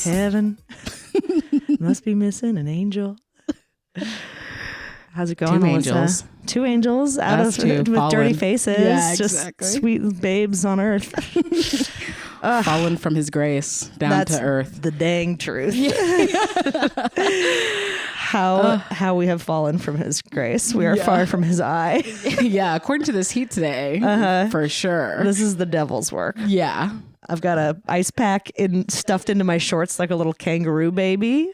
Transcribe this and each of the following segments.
Heaven must be missing an angel. How's it going, Two Alyssa? angels. Two angels out Us of two, with fallen. dirty faces. Yeah, just exactly. sweet babes on earth. Fallen from his grace down That's to earth. the dang truth. How we have fallen from his grace. We are far from his eye. Yeah, according to this heat today, for sure. This is the devil's work. Yeah. I've got a ice pack stuffed into my shorts like a little kangaroo baby.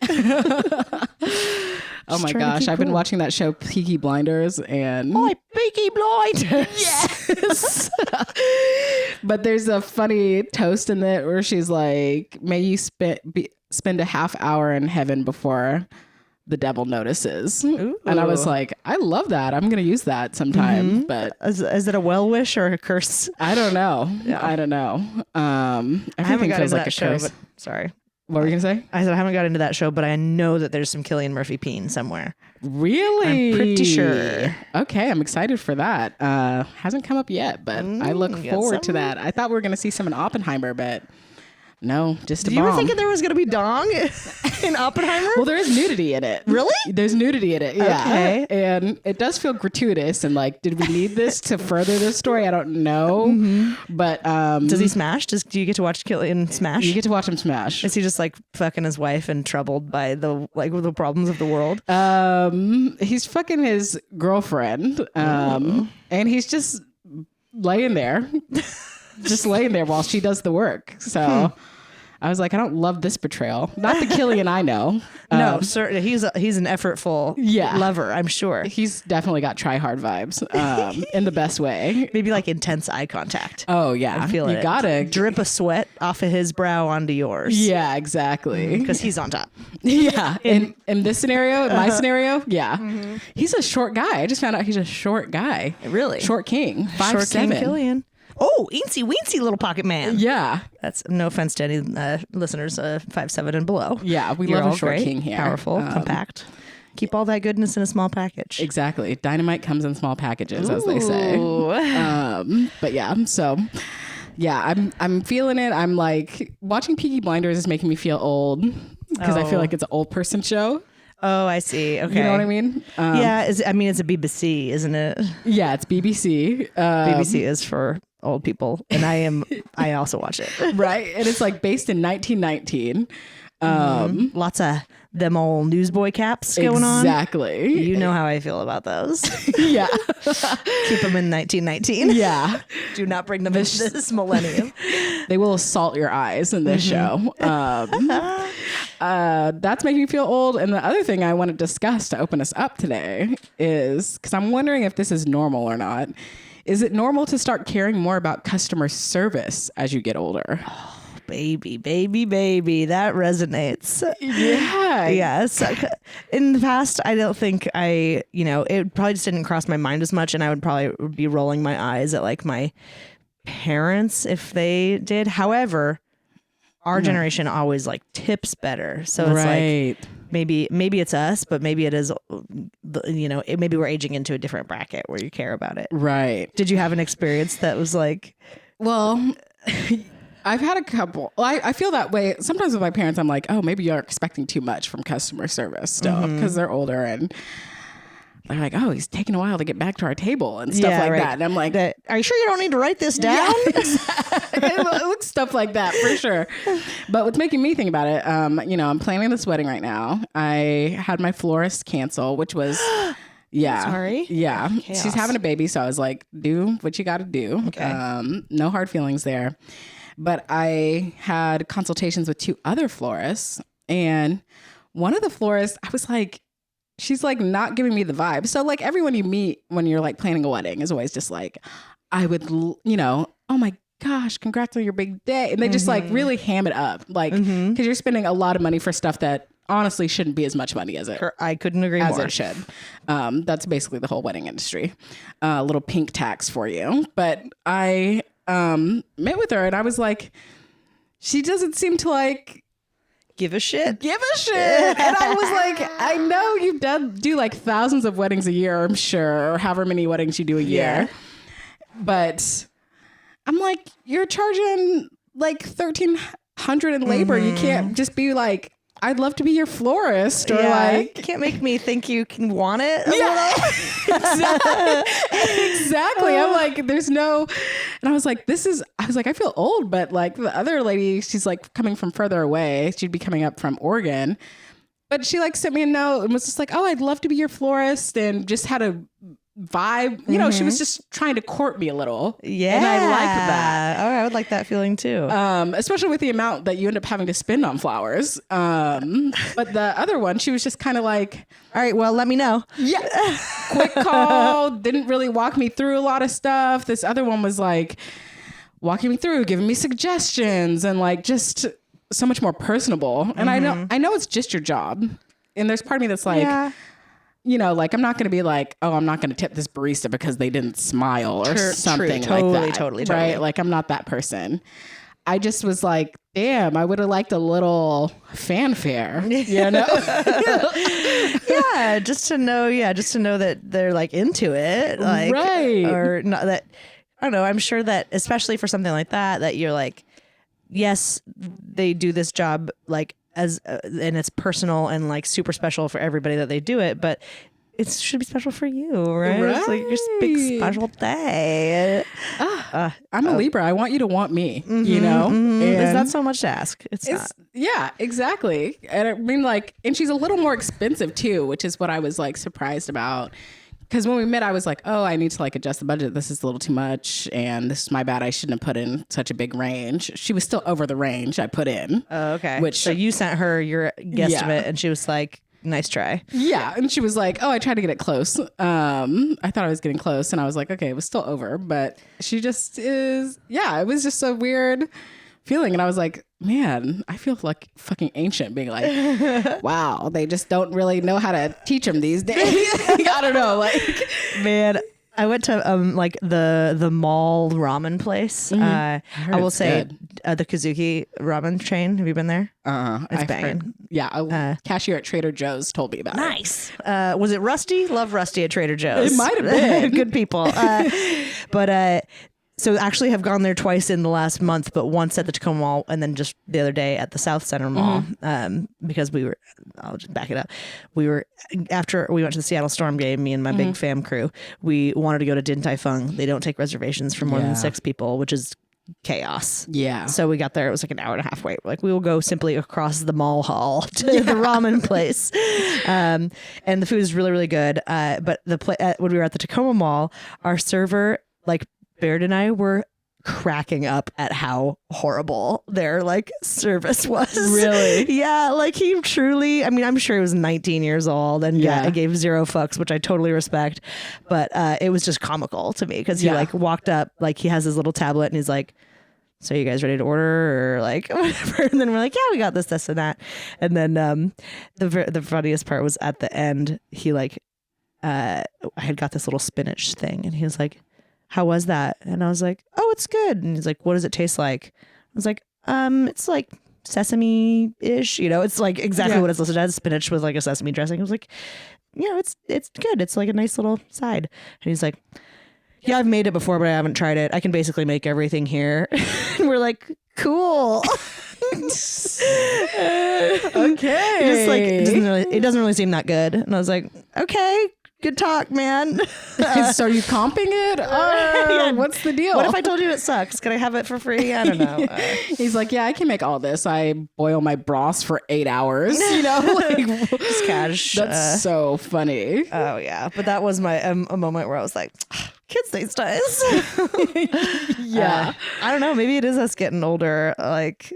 Oh my trying to gosh, keep I've been cool. watching that show Peaky Blinders and My Peaky Blinders. yes. But there's a funny toast in it where she's like, may you spend a half hour in heaven before the devil notices. Ooh. And I was like, I love that. I'm going to use that sometime. But Is it a well wish or a curse? I don't know. Yeah. I don't know. I haven't Everything got feels into like that a show, curse. but sorry. What were you going to say? I said I haven't got into that show, but I know that there's some Cillian Murphy peen somewhere. Really? I'm pretty sure. Okay, I'm excited for that. Hasn't come up yet, but I look got forward to some? that. I thought we were going to see some in Oppenheimer, but no, just a You were bomb. thinking there was going to be dong in Oppenheimer? Well, there is nudity in it. Really? There's nudity in it. Yeah. Okay. And it does feel gratuitous. And like, did we need this to further this story? I don't know. But Does he smash? Do you get to watch Cillian smash? you get to watch him smash. Is he just like fucking his wife and troubled by the problems of the world? He's fucking his girlfriend. And he's just laying there. Just laying there while she does the work. So I was like, I don't love this portrayal. Not the Cillian I know. No, sir. He's an effortful lover, I'm sure. He's definitely got try hard vibes in the best way. Maybe like intense eye contact. Oh, yeah. I feel you it. gotta Drip of sweat off of his brow onto yours. Yeah, exactly. Because he's on top. Yeah. In this scenario, in my scenario, yeah. He's a short guy. I just found out he's a short guy. Really? Short king. 5'7". Short King Cillian. Oh, eensy weensy little pocket man. Yeah. That's no offense to any listeners 5'7" and below. Yeah, we You're love a all short great, king here. Powerful, compact. Keep all that goodness in a small package. Exactly. Dynamite comes in small packages, as they say. But yeah, so yeah, I'm feeling it. I'm like, watching Peaky Blinders is making me feel old because I feel like it's an old person show. Oh, I see. Okay. You know what I mean? Yeah, it's a BBC, isn't it? Yeah, it's BBC. BBC is for old people, and I also watch it. Right. And it's like based in 1919. Lots of them old newsboy caps going on. Exactly. You know how I feel about those. Yeah. Keep them in 1919. Yeah. Do not bring them into this millennium. They will assault your eyes in this show. That's making me feel old. And the other thing I want to discuss to open us up today is, because I'm wondering if this is normal or not. Is it normal to start caring more about customer service as you get older? Oh, baby, that resonates. Yeah. Yes. In the past, I don't think it probably just didn't cross my mind as much, and I would probably be rolling my eyes at like my parents if they did. However, our generation always like tips better. So it's like maybe it's us, but maybe it is, maybe we're aging into a different bracket where you care about it. Right. Did you have an experience that was like, well, I've had a couple. I feel that way sometimes with my parents. I'm like, oh, maybe you're expecting too much from customer service still because they're older and they're like, oh, he's taking a while to get back to our table and stuff like that. And I'm like, are you sure you don't need to write this down? It looks stuff like that for sure. But what's making me think about it, I'm planning this wedding right now. I had my florist cancel, which was, yeah. Sorry? Yeah. Chaos. She's having a baby. So I was like, do what you got to do. Okay. No hard feelings there. But I had consultations with two other florists. And one of the florists, I was like, she's like not giving me the vibe. So like everyone you meet when you're like planning a wedding is always just like, I would, oh my gosh, congrats on your big day. And they just like really ham it up. Like, because you're spending a lot of money for stuff that honestly shouldn't be as much money as it. I couldn't agree as more. It should. That's basically the whole wedding industry. A little pink tax for you. But I met with her and I was like, she doesn't seem to like give a shit. Give a shit. And I was like, I know you do like thousands of weddings a year, I'm sure, or however many weddings you do a year. Yeah. But I'm like, you're charging like $1,300 in labor. You can't just be like, I'd love to be your florist, or like, you can't make me think you can want it. Exactly. I'm like, there's no, and I was like, I feel old, but like the other lady, she's like coming from further away. She'd be coming up from Oregon, but she like sent me a note and was just like, oh, I'd love to be your florist, and just had a vibe. You know, she was just trying to court me a little. Yeah. And I like that. Oh, I would like that feeling too. Especially with the amount that you end up having to spend on flowers. But the other one, she was just kind of like, all right, well, let me know. Yeah. Quick call. Didn't really walk me through a lot of stuff. This other one was like walking me through, giving me suggestions, and like just so much more personable. And I know it's just your job. And there's part of me that's like, you know, like, I'm not going to be like, oh, I'm not going to tip this barista because they didn't smile or something like that. Totally. Right? Like, I'm not that person. I just was like, damn, I would have liked a little fanfare, you know? Yeah, just to know that they're like into it. Like, right. Or not that, I don't know, I'm sure that especially for something like that you're like, yes, they do this job like as and it's personal and like super special for everybody that they do it, but it should be special for you, right? It's like your big special day. I'm a Libra. I want you to want me, you know? Is that so much to ask? It's not. Yeah, exactly. And I mean, like, and she's a little more expensive too, which is what I was like surprised about. Because when we met, I was like, oh, I need to like adjust the budget. This is a little too much. And this is my bad. I shouldn't have put in such a big range. She was still over the range I put in. Oh, okay. Which, so you sent her your guesstimate and she was like, nice try. Yeah. And she was like, oh, I tried to get it close. I thought I was getting close. And I was like, okay, it was still over. But she just is, yeah, it was just a weird feeling. And I was like, man, I feel like fucking ancient being like, wow, they just don't really know how to teach them these days. I don't know. Like, man, I went to like the mall ramen place. I will say the Kazuki ramen chain. Have you been there? It's banging. Yeah, cashier at Trader Joe's told me about it. Nice. Was it Rusty? Love Rusty at Trader Joe's. It might have been. Good people. But so actually have gone there twice in the last month, but once at the Tacoma Mall and then just the other day at the South Center Mall. Because I'll just back it up. After we went to the Seattle Storm game, me and my big fam crew, we wanted to go to Din Tai Fung. They don't take reservations for more than 6 people, which is chaos. Yeah. So we got there. It was like an hour and a half wait. We're like, we will go simply across the mall hall to the ramen place. And the food is really, really good. But when we were at the Tacoma Mall, our server, like, Baird and I were cracking up at how horrible their like service was. Really? Yeah. Like he truly, I mean, I'm sure he was 19 years old and I gave 0 fucks, which I totally respect. But it was just comical to me because he like walked up, like he has his little tablet and he's like, so you guys ready to order or like whatever? And then we're like, yeah, we got this and that. And then the funniest part was at the end, he like, I had got this little spinach thing and he was like, how was that? And I was like, oh, it's good. And he's like, what does it taste like? I was like, it's like sesame-ish, you know, it's like exactly what it's listed as, spinach with like a sesame dressing. I was like, you know, it's good. It's like a nice little side. And he's like, yeah, I've made it before, but I haven't tried it. I can basically make everything here. And we're like, cool. Okay. Just like, it doesn't really seem that good. And I was like, okay. Good talk, man. So are you comping it? Or what's the deal? What if I told you it sucks? Can I have it for free? I don't know. He's like, yeah, I can make all this. I boil my broth for 8 hours. You know, like just cash. That's so funny. Oh yeah, but that was my a moment where I was like, kids these days. Yeah, I don't know. Maybe it is us getting older. Like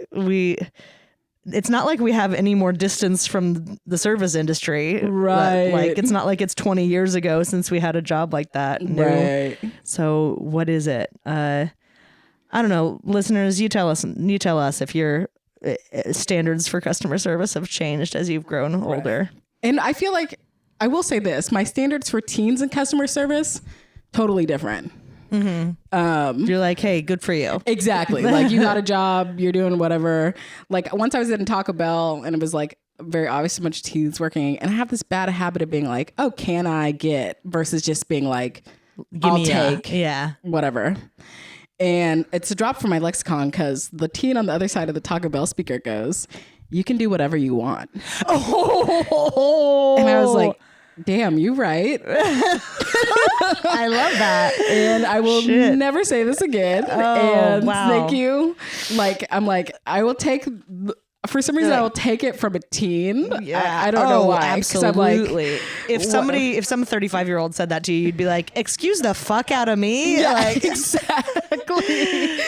it's not like we have any more distance from the service industry. Right. Like, it's not like it's 20 years ago since we had a job like that. No. Right. So what is it? I don't know. Listeners, you tell us if your standards for customer service have changed as you've grown older. And I feel like, I will say this, my standards for teens and customer service, totally different. You're like, hey, good for you. Exactly. Like you got a job, you're doing whatever. Like once I was in Taco Bell and it was like very obvious a bunch of teens working, and I have this bad habit of being like, oh, can I get, versus just being like, I'll take whatever. And it's a drop from my lexicon because the teen on the other side of the Taco Bell speaker goes, you can do whatever you want. Oh. And I was like, damn, you right. I love that. And I will never say this again. And thank you. Like, I'm like, I will take, for some reason, I will take it from a teen. Yeah. I don't know why. Absolutely. Like, if some 35-year-old said that to you, you'd be like, excuse the fuck out of me. Yeah, like, exactly.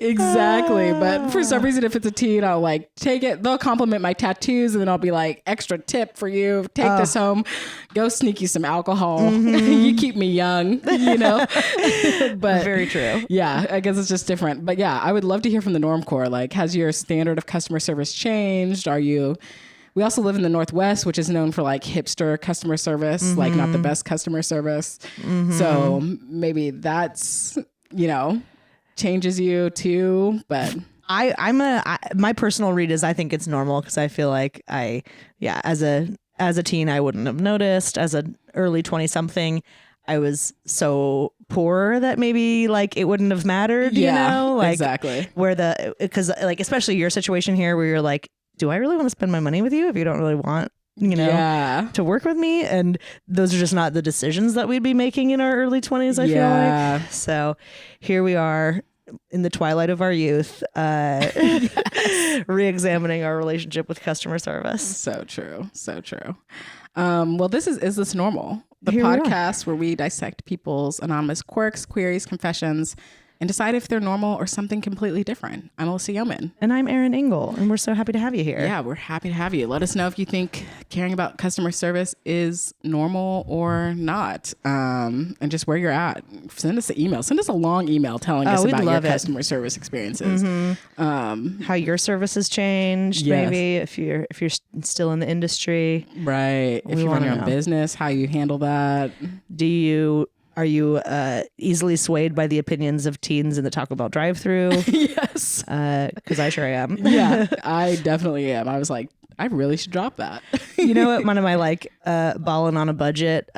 Exactly. But for some reason, if it's a teen, I'll like take it. They'll compliment my tattoos and then I'll be like, extra tip for you. Take this home. Go sneak you some alcohol. You keep me young, you know? But very true. Yeah, I guess it's just different. But yeah, I would love to hear from the Normcore. Like, has your standard of customer service changed? We also live in the Northwest, which is known for like hipster customer service, like not the best customer service. So maybe that's, you know, changes you too. But my personal read is I think it's normal because I feel like as a teen, I wouldn't have noticed. As an early 20-something, I was so poor that maybe like it wouldn't have mattered, you know? Like, exactly. Because like, especially your situation here where you're like, do I really want to spend my money with you if you don't really want, you know, to work with me? And those are just not the decisions that we'd be making in our early 20s, I feel like. So here we are in the twilight of our youth, re-examining our relationship with customer service. So true. So true. Well, this is This Normal? The podcast where we dissect people's anonymous quirks, queries, confessions, and decide if they're normal or something completely different. I'm Alyssa Yeoman. And I'm Erin Ingle, and we're so happy to have you here. Yeah, we're happy to have you. Let us know if you think caring about customer service is normal or not, and just where you're at. Send us an email. Send us a long email telling us about your customer service experiences. How your service has changed, maybe, if you're still in the industry. Right. If you run your own business, how you handle that. Are you easily swayed by the opinions of teens in the Taco Bell drive-thru? Yes. Because I sure am. Yeah, I definitely am. I was like, I really should drop that. You know what one of my like balling on a budget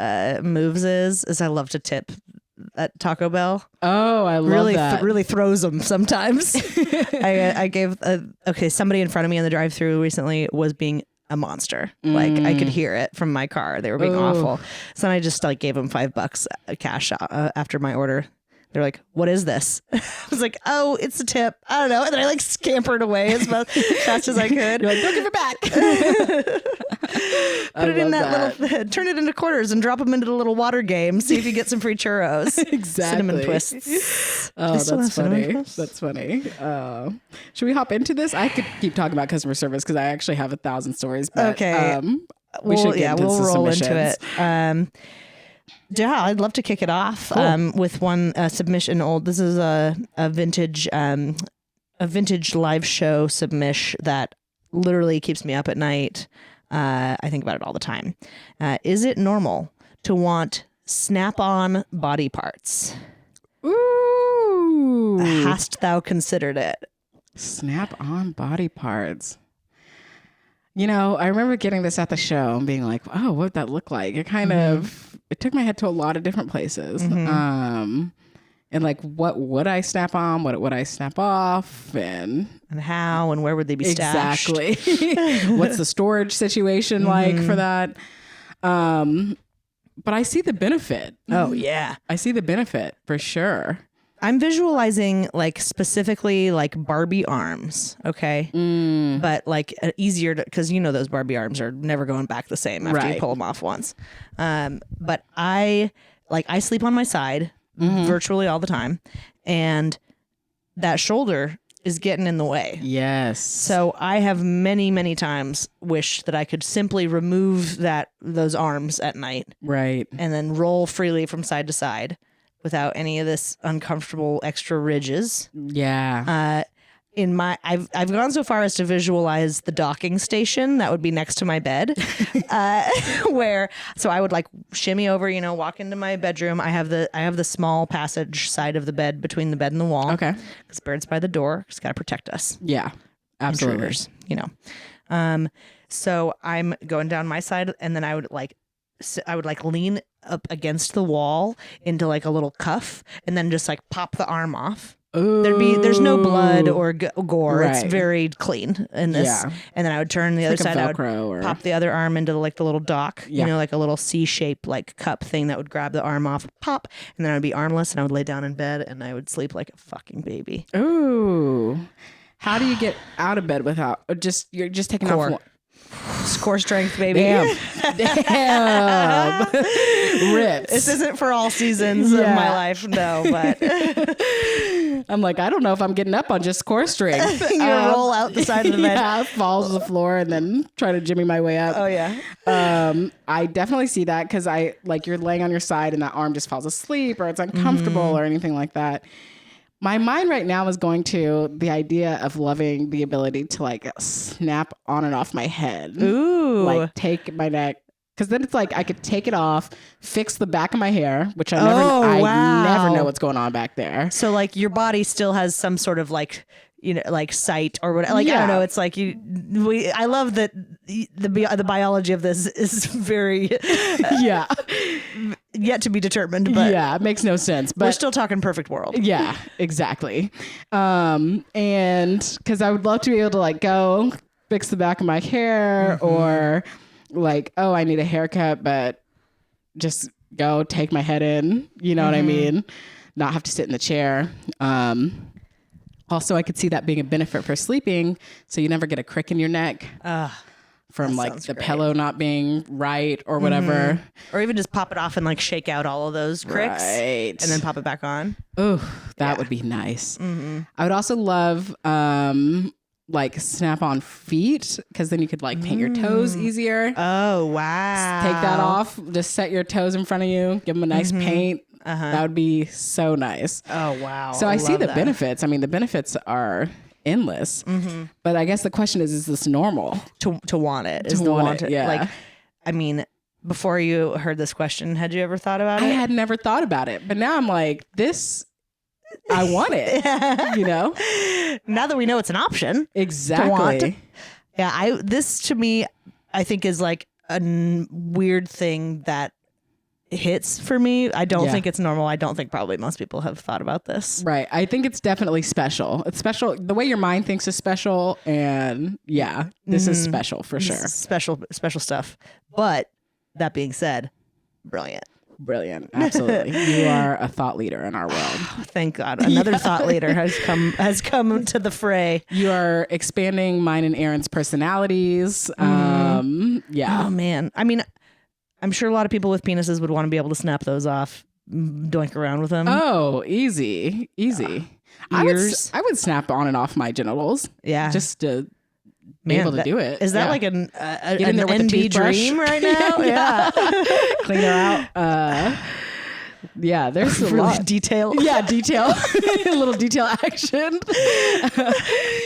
moves is I love to tip at Taco Bell. Oh, I love that. Really throws them sometimes. I gave somebody in front of me in the drive-thru recently was being a monster. Like I could hear it from my car. They were being awful. So then I just like gave them $5 cash after my order. They're like, what is this? I was like, oh, it's a tip. I don't know. And then I like scampered away as fast as I could. You're like, don't give it back. Put it in that little, turn it into quarters and drop them into the little water game. See if you get some free churros. Exactly. Cinnamon twists. Oh, that's funny. That's funny. Should we hop into this? I could keep talking about customer service because I actually have 1,000 stories. But, okay. We'll roll into it. Yeah, I'd love to kick it off with one submission. This is a vintage live show submission that literally keeps me up at night. I think about it all the time. Is it normal to want snap-on body parts? Ooh. Hast thou considered it? Snap-on body parts. You know, I remember getting this at the show and being like, oh, what would that look like? It kind of, it took my head to a lot of different places. And like, what would I snap on? What would I snap off? And how and where would they be stashed? Exactly. What's the storage situation like for that? But I see the benefit. Oh, yeah. I see the benefit for sure. I'm visualizing like specifically like Barbie arms, okay? But like easier to, because you know those Barbie arms are never going back the same after you pull them off once. But I sleep on my side virtually all the time, and that shoulder is getting in the way. Yes. So I have many, many times wished that I could simply remove those arms at night, right, and then roll freely from side to side without any of this uncomfortable extra ridges. Yeah. I've gone so far as to visualize the docking station that would be next to my bed, so I would like shimmy over, walk into my bedroom. I have the small passage side of the bed between the bed and the wall. Okay. Because birds by the door, just got to protect us. Yeah, absolutely. Intruders, So I'm going down my side, and then I would lean up against the wall into like a little cuff, and then just like pop the arm off. Ooh. There's no blood or gore. Right. It's very clean in this. Yeah. And then I would turn the other like a side. Velcro or... pop the other arm into like the little dock, Yeah. like a little C-shaped like cup thing that would grab the arm off, pop, and then I would be armless, and I would lay down in bed, and I would sleep like a fucking baby. Ooh. How do you get out of bed without you're just taking Core. off one? Core strength, baby. Damn. Rips. This isn't for all seasons of my life, no, but I'm like, I don't know if I'm getting up on just core strength. you roll out the side of the bed. Yeah, falls to the floor and then try to jimmy my way up. Oh yeah. I definitely see that because you're laying on your side and that arm just falls asleep or it's uncomfortable or anything like that. My mind right now is going to the idea of loving the ability to like snap on and off my head. Ooh. Like take my neck. Because then it's like I could take it off, fix the back of my hair, which I never know what's going on back there. So like your body still has some sort of like like sight or whatever. Like I don't know. It's like I love that the biology of this is very yet to be determined. But it makes no sense. But we're still talking perfect world. Yeah, exactly. And because I would love to be able to like go fix the back of my hair or like, oh, I need a haircut, but just go take my head in. You know what I mean? Not have to sit in the chair. Also, I could see that being a benefit for sleeping, so you never get a crick in your neck from like the pillow not being right or whatever. Or even just pop it off and like shake out all of those cricks and then pop it back on. Oh, that would be nice. I would also love like snap on feet because then you could like paint your toes easier. Oh, wow. Take that off. Just set your toes in front of you. Give them a nice paint. That would be so nice. Oh, wow. So I see the benefits. I mean, the benefits are endless. But I guess the question is this normal? To want it. To want it, yeah. Like, I mean, before you heard this question, had you ever thought about it? I had never thought about it. But now I'm like, I want it. Now that we know it's an option. Exactly. Yeah, this to me, I think is like a weird thing that hits for me. I don't think it's normal. I don't think probably most people have thought about this. Right. I think it's definitely special. It's special. The way your mind thinks is special. And this is special for sure. Special stuff. But that being said, brilliant. Brilliant. Absolutely. You are a thought leader in our world. Thank God. Another thought leader has come to the fray. You are expanding mine and Erin's personalities. Oh man. I mean, I'm sure a lot of people with penises would want to be able to snap those off, doink around with them. Oh, easy. I would snap on and off my genitals. Yeah. Just to be able to do it. Is that like an NB dream right now? Yeah. Clean her out. There's a lot. Detail. Yeah, detail. A little detail action.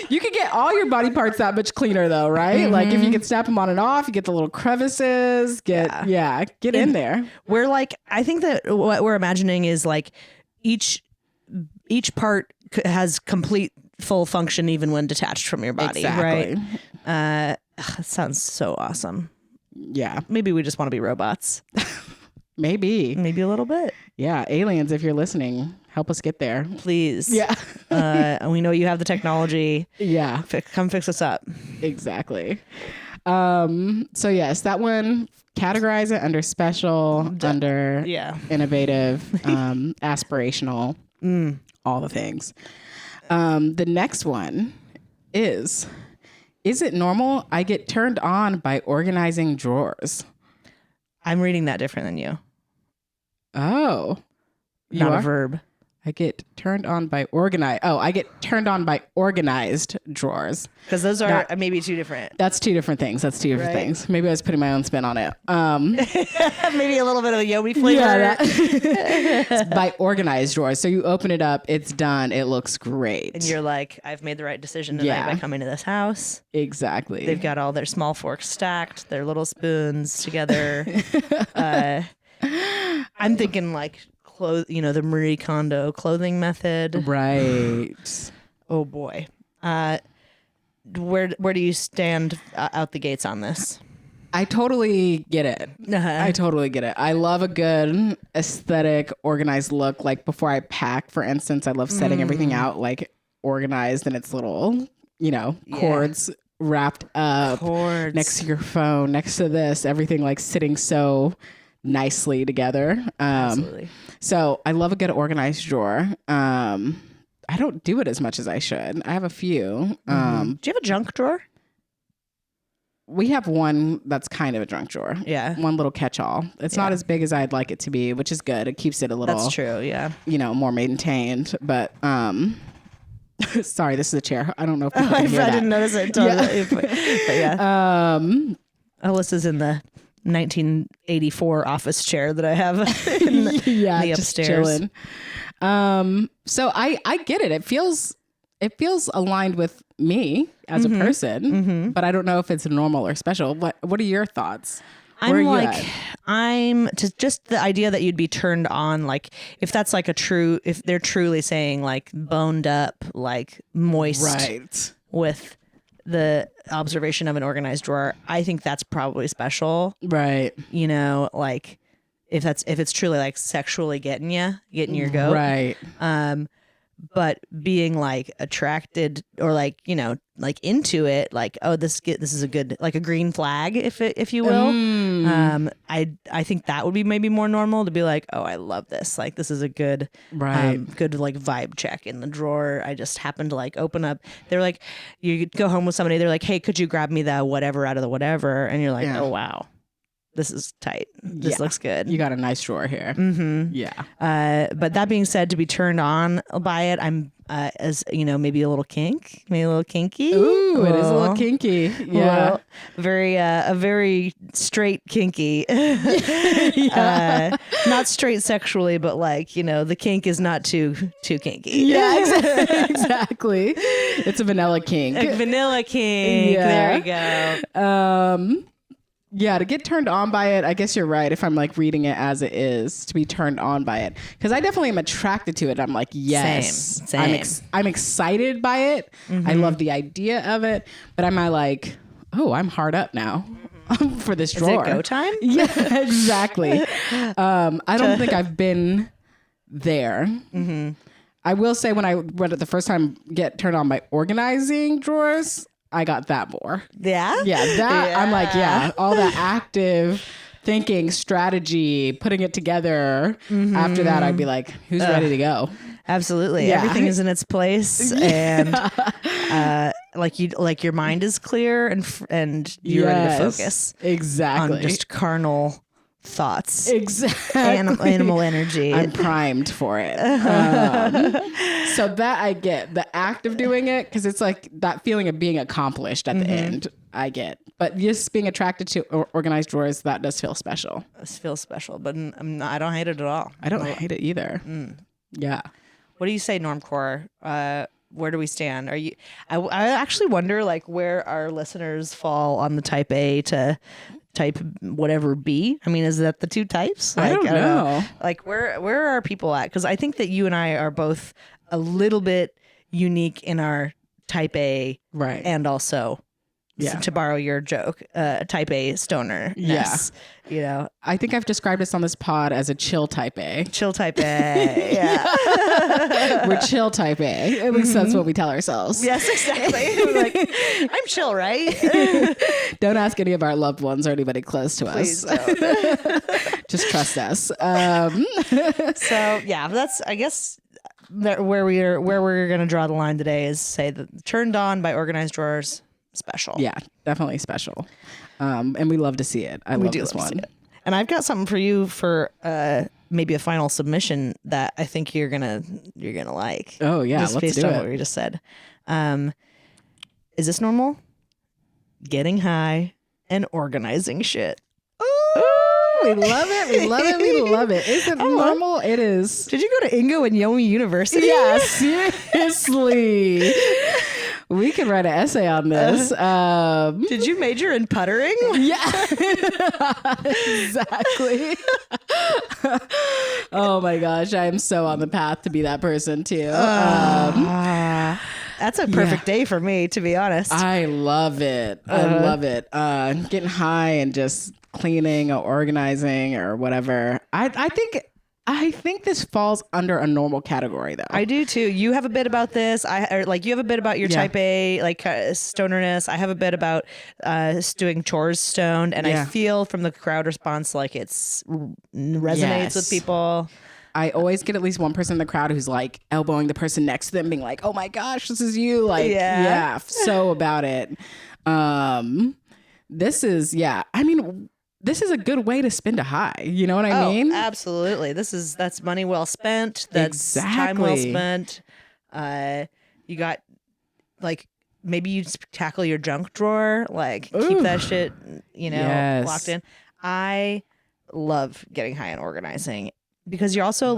You could get all your body parts that much cleaner though, right? Like if you could snap them on and off, you get the little crevices, get in there. We're like, I think that what we're imagining is like each part has complete full function even when detached from your body, right? It sounds so awesome. Yeah. Maybe we just want to be robots. Maybe a little bit. Yeah. Aliens, if you're listening, help us get there. Please. Yeah. And we know you have the technology. Yeah. Come fix us up. Exactly. So yes, that one, categorize it under special, under innovative, aspirational, all the things. The next one is it normal I get turned on by organizing drawers? I'm reading that different than you. Oh. Not a verb. I get turned on by I get turned on by organized drawers. Because those are maybe two different. That's two different things. Right. Things. Maybe I was putting my own spin on it. Maybe a little bit of a Yomi flavor. It's by organized drawers. So you open it up, it's done, it looks great. And you're like, I've made the right decision tonight by coming to this house. Exactly. They've got all their small forks stacked, their little spoons together. I'm thinking like the Marie Kondo clothing method. Right. Oh boy. Where do you stand out the gates on this? I totally get it. I totally get it. I love a good aesthetic, organized look. Like before I pack, for instance, I love setting everything out like organized in its little, cords wrapped up next to your phone, next to this, everything like sitting so nicely together. Absolutely. So I love a good organized drawer. I don't do it as much as I should. I have a few. Do you have a junk drawer? We have one that's kind of a junk drawer. Yeah. One little catch-all. It's not as big as I'd like it to be, which is good. It keeps it a little. That's true. Yeah. More maintained. But sorry, this is a chair. I don't know if people can hear I that. didn't notice it. Totally. But yeah. Alyssa's in the 1984 office chair that I have in the just upstairs. chilling. So I get it. It feels aligned with me as a person, but I don't know if it's normal or special. What are your thoughts? I'm just the idea that you'd be turned on, like if that's like if they're truly saying like boned up, like moist, right, with the observation of an organized drawer. I think that's probably special, right? Like if it's truly like sexually getting your goat, right? But being like attracted or like like into it, like, oh, this is a good, like a green flag, if you will. I think that would be maybe more normal to be like, oh, I love this, like this is a good good like vibe check in the drawer. I just happened to like open up, they're like, you go home with somebody, they're like, hey, could you grab me the whatever out of the whatever, and you're like, oh wow, this is tight. This looks good. You got a nice drawer here. Yeah. But that being said, to be turned on by it, I'm as maybe a little kinky. Ooh, it is a little kinky. Yeah. A very straight kinky. Not straight sexually, but like, the kink is not too kinky. Yeah, exactly. It's a vanilla kink. A vanilla kink. Yeah. There we go. Yeah, to get turned on by it, I guess you're right. If I'm like reading it as it is, to be turned on by it, because I definitely am attracted to it. I'm like, yes, Same. I'm excited by it. I love the idea of it, but am I like, oh, I'm hard up now for this drawer? Is it go time? Yeah, exactly. I don't think I've been there. I will say when I read it the first time, get turned on by organizing drawers, I got that more. Yeah? Yeah, I'm like, all that active thinking, strategy, putting it together. After that, I'd be like, who's ready to go? Absolutely. Yeah. Everything is in its place, and like your mind is clear, and you're ready to focus exactly on just carnal thoughts. Exactly. Animal energy. I'm primed for it. So that I get the act of doing it, because it's like that feeling of being accomplished at the end. I get, but just being attracted to organized drawers, that does feel special. It feels special, but I don't hate it at all. I don't hate it either. Yeah. What do you say, Normcore? Where do we stand? Are you? I actually wonder like where our listeners fall on the type A to type whatever B. I mean, is that the two types? Like, I don't know. Like where are people at? Because I think that you and I are both a little bit unique in our type A, right? And also, to borrow your joke, type A stoner. Yeah. I think I've described us on this pod as a chill type A. Chill type A. Yeah. We're chill type A. At least that's what we tell ourselves. Yes, exactly. Like, I'm chill, right? Don't ask any of our loved ones or anybody close to Please us. Don't. Just trust us. So yeah, that's, I guess, where we're going to draw the line today is say that turned on by organized drawers. Special. Yeah, definitely special. And we love to see it. I love this one. And I've got something for you for maybe a final submission that I think you're gonna like. Oh yeah, just let's based do on it. what we just said. Is this normal? Getting high and organizing shit. Ooh, we love it. We love it. We love it. Is it normal? It is. Did you go to Ingle and Yeoman University? Yeah, seriously. We could write an essay on this. Did you major in puttering? Yeah, exactly. Oh my gosh, I am so on the path to be that person too. That's a perfect day for me, to be honest. I love it. I love it. Getting high and just cleaning or organizing or whatever. I think this falls under a normal category though. I do too. You have a bit about this. You have a bit about your type A, stonerness. I have a bit about doing chores stoned, and I feel from the crowd response like it's resonates with people. I always get at least one person in the crowd who's like elbowing the person next to them, being like, "Oh my gosh, this is you!" Like, so about it. This is I mean, this is a good way to spend a high. You know what I mean? Absolutely. That's money well spent. That's time well spent. You got maybe you just tackle your junk drawer, keep that shit, locked in. I love getting high and organizing because you're also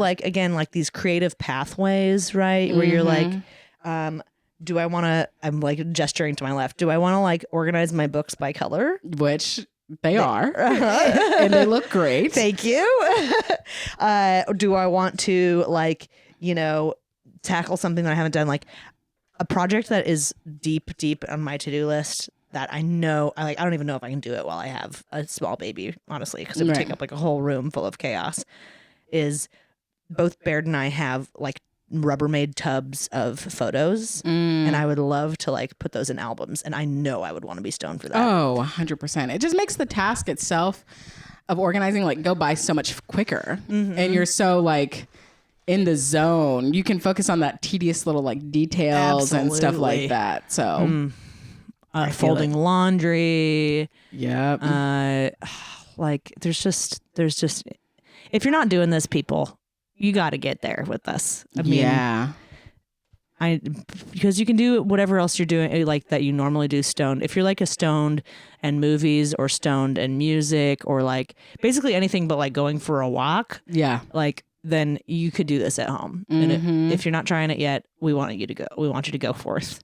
these creative pathways, right? Where you're do I want to, I'm gesturing to my left. Do I want to organize my books by color? Which they are, and they look great. Thank you. Do I want to tackle something that I haven't done, a project that is deep on my to-do list that I know, I don't even know if I can do it while I have a small baby, honestly, because it would take up a whole room full of chaos. Is both Baird and I have Rubbermaid tubs of photos, and I would love to put those in albums, and I know I would want to be stoned for that. Oh, 100%. It just makes the task itself of organizing go by so much quicker, and you're so in the zone. You can focus on that tedious little details and stuff like that. So folding laundry. Yep. There's just if you're not doing this, people, you got to get there with us. I mean, because you can do whatever else you're doing that you normally do stoned. If you're a stoned and movies or stoned and music or basically anything but going for a walk. Yeah. Then you could do this at home. And if you're not trying it yet, we want you to go. We want you to go forth.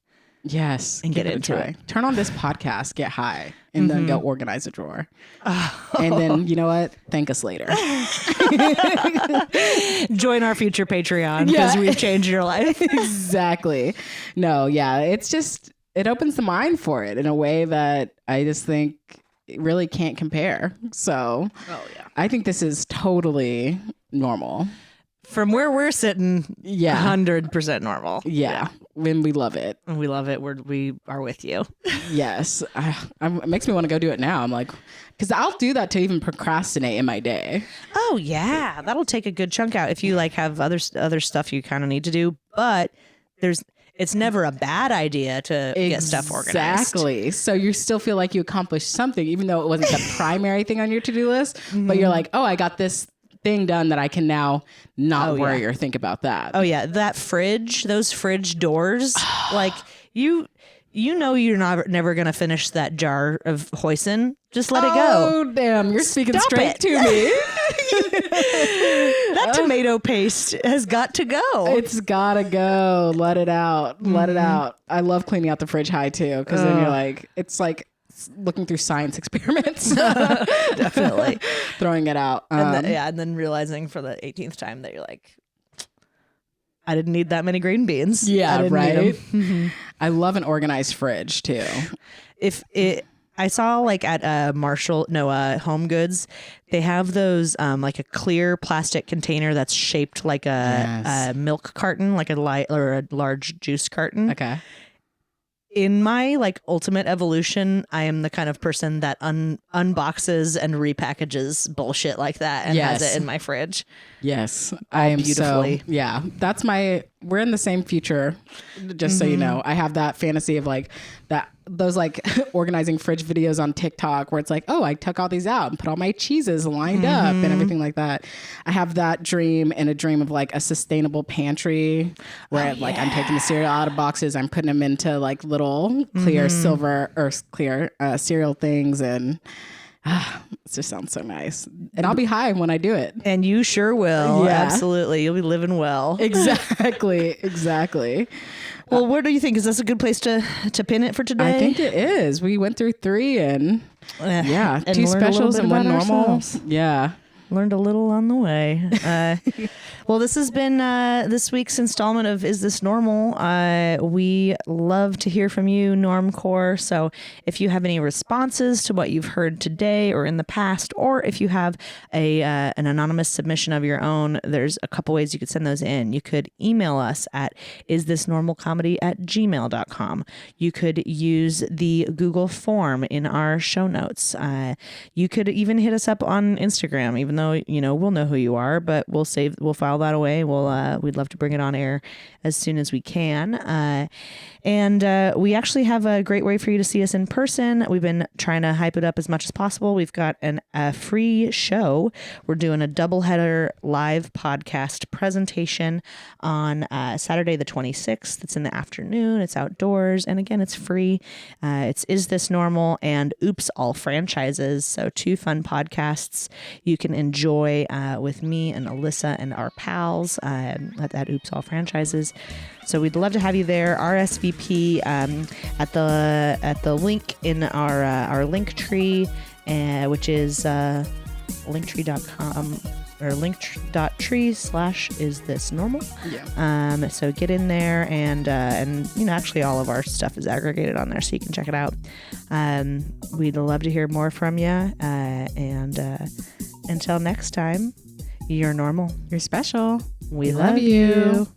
Yes. And get into it. Turn on this podcast, get high, and then go organize a drawer. And then, you know what? Thank us later. Join our future Patreon because we've changed your life. Exactly. No, it's just, it opens the mind for it in a way that I just think it really can't compare. So I think this is totally normal. From where we're sitting, 100% normal. Yeah. When we love it. And we love it. We are with you. Yes. It makes me want to go do it now. I'm because I'll do that to even procrastinate in my day. Oh, yeah. That'll take a good chunk out if you have other stuff you kind of need to do. But it's never a bad idea to get stuff organized. Exactly. So you still feel like you accomplished something, even though it wasn't the primary thing on your to-do list. But you're I got this thing done that I can now not worry or think about that. Oh yeah, that fridge, those fridge doors, you know you're never gonna finish that jar of hoisin. Just let it go. Oh damn, you're speaking straight to me. That tomato paste has got to go. It's gotta go. Let it out. Let it out. I love cleaning out the fridge high too, because then you're it's looking through science experiments. Definitely throwing it out. And then realizing for the 18th time that you're I didn't need that many green beans. Yeah, right. I love an organized fridge too. I saw at Home Goods, they have those a clear plastic container that's shaped like a milk carton, or a large juice carton. Okay. In my ultimate evolution, I am the kind of person that unboxes and repackages bullshit like that and has it in my fridge. Yes, I am beautifully. That's my we're in the same future, just so you know. I have that fantasy of like those like organizing fridge videos on TikTok where it's like, oh, I took all these out and put all my cheeses lined up and everything like that. I have that dream, and a dream of like a sustainable pantry where like I'm taking the cereal out of boxes, I'm putting them into like little clear silver or clear cereal things, and it just sounds so nice. And I'll be high when I do it. And you sure will. Yeah. Absolutely. You'll be living well. Exactly. Well, what do you think? Is this a good place to pin it for today? I think it is. We went through 3 and and 2 specials and 1 normal. Ourselves. Yeah. Learned a little on the way. Well, this has been this week's installment of Is This Normal? We love to hear from you, Normcore. So if you have any responses to what you've heard today or in the past, or if you have an anonymous submission of your own, there's a couple ways you could send those in. You could email us at isthisnormalcomedy@gmail.com. You could use the Google form in our show notes. You could even hit us up on Instagram, even though, we'll know who you are, but we'll file that away. We'd love to bring it on air as soon as we can. And we actually have a great way for you to see us in person. We've been trying to hype it up as much as possible. We've got a free show. We're doing a doubleheader live podcast presentation on Saturday the 26th. It's in the afternoon. It's outdoors. And again, it's free. It's Is This Normal and Oops All Franchises. So 2 fun podcasts you can enjoy with me and Alyssa and our pals at Oops All Franchises. So we'd love to have you there. RSVP at the link in our link tree, which is linktree.com or link.tree/isthisnormal. Yeah. So get in there and actually all of our stuff is aggregated on there, so you can check it out. We'd love to hear more from you. And until next time, you're normal. You're special. We love you.